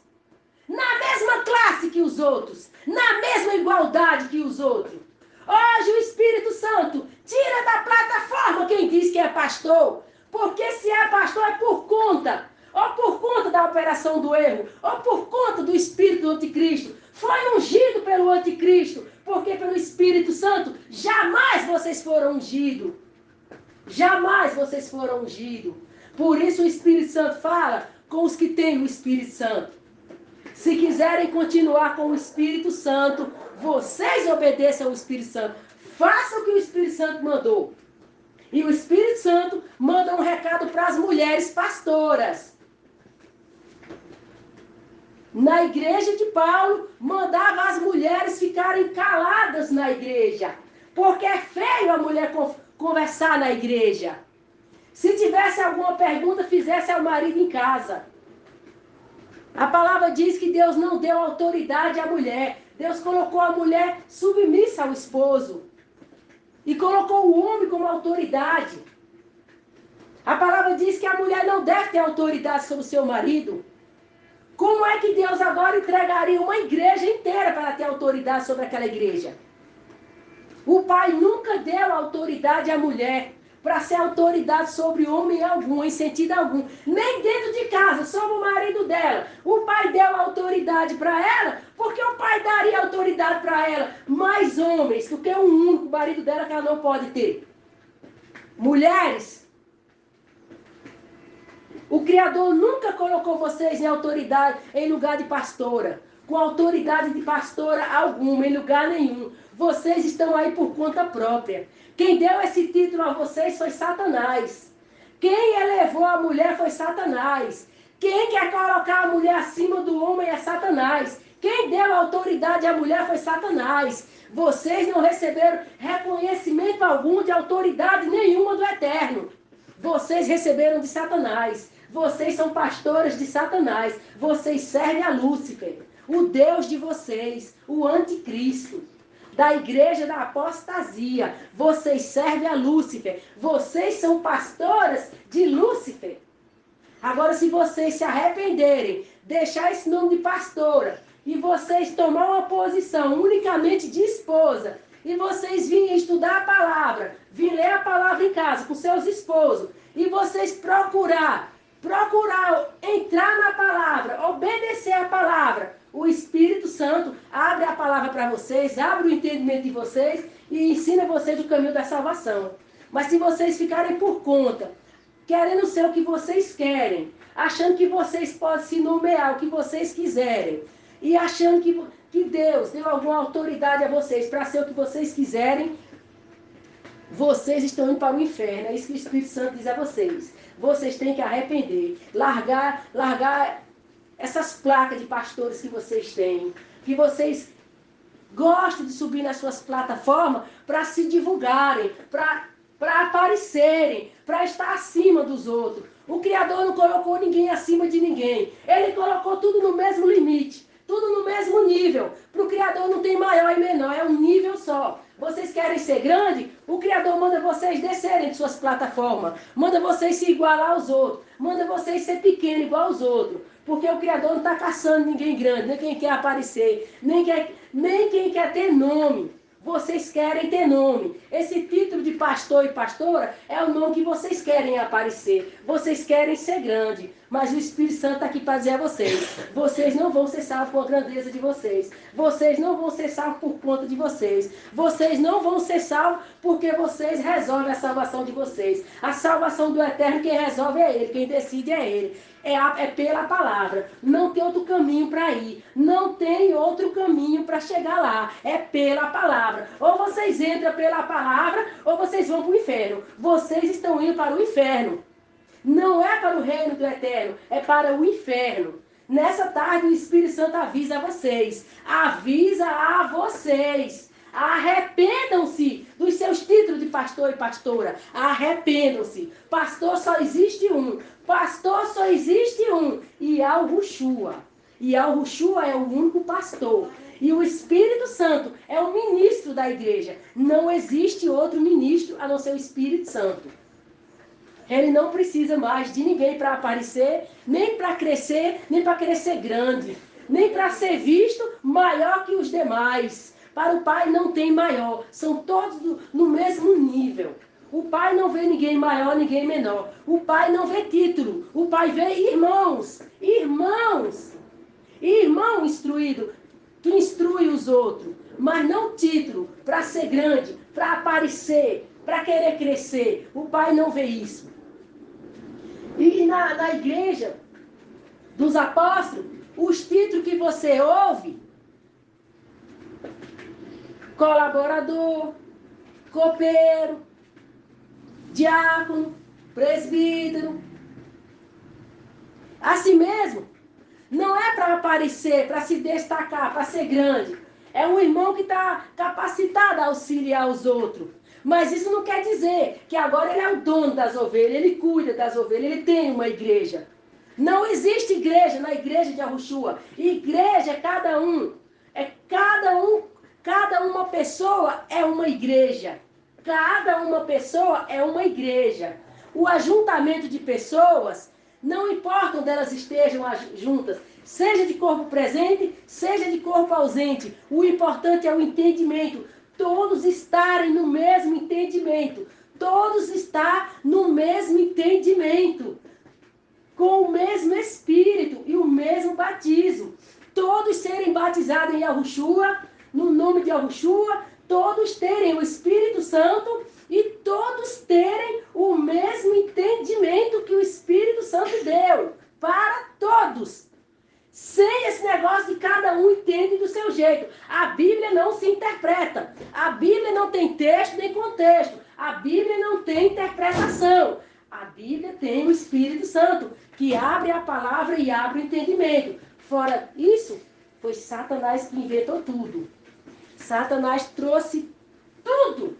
na mesma classe que os outros, na mesma igualdade que os outros. Hoje o Espírito Santo tira da plataforma quem diz que é pastor, porque se é pastor é por conta, ou por conta da operação do erro, ou por conta do espírito do anticristo. Foi ungido pelo anticristo, porque pelo Espírito Santo jamais vocês foram ungidos. Jamais vocês foram ungidos. Por isso o Espírito Santo fala com os que têm o Espírito Santo. Se quiserem continuar com o Espírito Santo, vocês obedeçam ao Espírito Santo. Façam o que o Espírito Santo mandou. E o Espírito Santo manda um recado para as mulheres pastoras. Na igreja de Paulo, mandava as mulheres ficarem caladas na igreja. Porque é feio a mulher conversar na igreja. Se tivesse alguma pergunta, fizesse ao marido em casa. A palavra diz que Deus não deu autoridade à mulher. Deus colocou a mulher submissa ao esposo. E colocou o homem como autoridade. A palavra diz que a mulher não deve ter autoridade sobre o seu marido. Como é que Deus agora entregaria uma igreja inteira para ter autoridade sobre aquela igreja? O pai nunca deu autoridade à mulher para ser autoridade sobre homem algum, em sentido algum. Nem dentro de casa, sobre o marido dela. O pai deu autoridade para ela, porque o pai daria autoridade para ela. Mais homens do que um único marido dela que ela não pode ter. Mulheres, o Criador nunca colocou vocês em autoridade, em lugar de pastora. Com autoridade de pastora alguma, em lugar nenhum. Vocês estão aí por conta própria. Quem deu esse título a vocês foi Satanás. Quem elevou a mulher foi Satanás. Quem quer colocar a mulher acima do homem é Satanás. Quem deu autoridade à mulher foi Satanás. Vocês não receberam reconhecimento algum de autoridade nenhuma do Eterno. Vocês receberam de Satanás. Vocês são pastores de Satanás. Vocês servem a Lúcifer, o Deus de vocês, o anticristo, da igreja da apostasia. Vocês servem a Lúcifer. Vocês são pastoras de Lúcifer. Agora, se vocês se arrependerem, deixar esse nome de pastora, e vocês tomar uma posição unicamente de esposa, e vocês virem estudar a palavra, virem ler a palavra em casa com seus esposos, e vocês procurar entrar na palavra, obedecer a palavra, o Espírito Santo abre a palavra para vocês, abre o entendimento de vocês e ensina vocês o caminho da salvação. Mas se vocês ficarem por conta, querendo ser o que vocês querem, achando que vocês podem se nomear o que vocês quiserem, e achando que Deus deu alguma autoridade a vocês para ser o que vocês quiserem, vocês estão indo para o inferno. É isso que o Espírito Santo diz a vocês. Vocês têm que arrepender, largar essas placas de pastores que vocês têm, que vocês gostam de subir nas suas plataformas para se divulgarem, para aparecerem, para estar acima dos outros. O Criador não colocou ninguém acima de ninguém. Ele colocou tudo no mesmo limite, tudo no mesmo nível. Para o Criador não tem maior e menor, é um nível só. Vocês querem ser grande? O Criador manda vocês descerem de suas plataformas. Manda vocês se igualar aos outros. Manda vocês ser pequenos igual aos outros. Porque o Criador não está caçando ninguém grande, nem quem quer aparecer, nem quem quer ter nome. Vocês querem ter nome. Esse título de pastor e pastora é o nome que vocês querem aparecer. Vocês querem ser grande. Mas o Espírito Santo está aqui para dizer a vocês: vocês não vão ser salvos por grandeza de vocês. Vocês não vão ser salvos por conta de vocês. Vocês não vão ser salvos porque vocês resolvem a salvação de vocês. A salvação do eterno, quem resolve é Ele, quem decide é Ele. É pela palavra. Não tem outro caminho para ir. Não tem outro caminho para chegar lá. É pela palavra. Ou vocês entram pela palavra, ou vocês vão para o inferno. Vocês estão indo para o inferno. Não é para o reino do eterno, é para o inferno. Nessa tarde o Espírito Santo avisa a vocês. Avisa a vocês. Arrependam-se dos seus títulos de pastor e pastora. Arrependam-se. Pastor só existe um. Pastor só existe um. E Yahushua. E Yahushua é o único pastor. E o Espírito Santo é o ministro da igreja. Não existe outro ministro a não ser o Espírito Santo. Ele não precisa mais de ninguém para aparecer, nem para crescer, nem para crescer grande, nem para ser visto maior que os demais. Para o Pai não tem maior, são todos no mesmo nível. O Pai não vê ninguém maior, ninguém menor. O Pai não vê título, o Pai vê irmãos, irmãos. Irmão instruído, que instrui os outros, mas não título, para ser grande, para aparecer, para querer crescer. O Pai não vê isso. E na igreja dos apóstolos, os títulos que você ouve: colaborador, copeiro, diácono, presbítero. Assim mesmo, não é para aparecer, para se destacar, para ser grande. É um irmão que está capacitado a auxiliar os outros. Mas isso não quer dizer que agora ele é o dono das ovelhas, ele cuida das ovelhas, ele tem uma igreja. Não existe igreja na igreja de Yahushua. Igreja é cada um. Cada uma pessoa é uma igreja. Cada uma pessoa é uma igreja. O ajuntamento de pessoas, não importa onde elas estejam juntas, seja de corpo presente, seja de corpo ausente, o importante é o entendimento. Todos estarem no mesmo entendimento. Todos estar no mesmo entendimento. Com o mesmo Espírito e o mesmo batismo. Todos serem batizados em Yahushua, no nome de Yahushua. Todos terem o Espírito Santo e todos terem o mesmo entendimento que o Espírito Santo deu. Para todos. Sem esse negócio de cada um entende do seu jeito. A Bíblia não se interpreta. A Bíblia não tem texto nem contexto. A Bíblia não tem interpretação. A Bíblia tem o Espírito Santo, que abre a palavra e abre o entendimento. Fora isso, foi Satanás que inventou tudo. Satanás trouxe tudo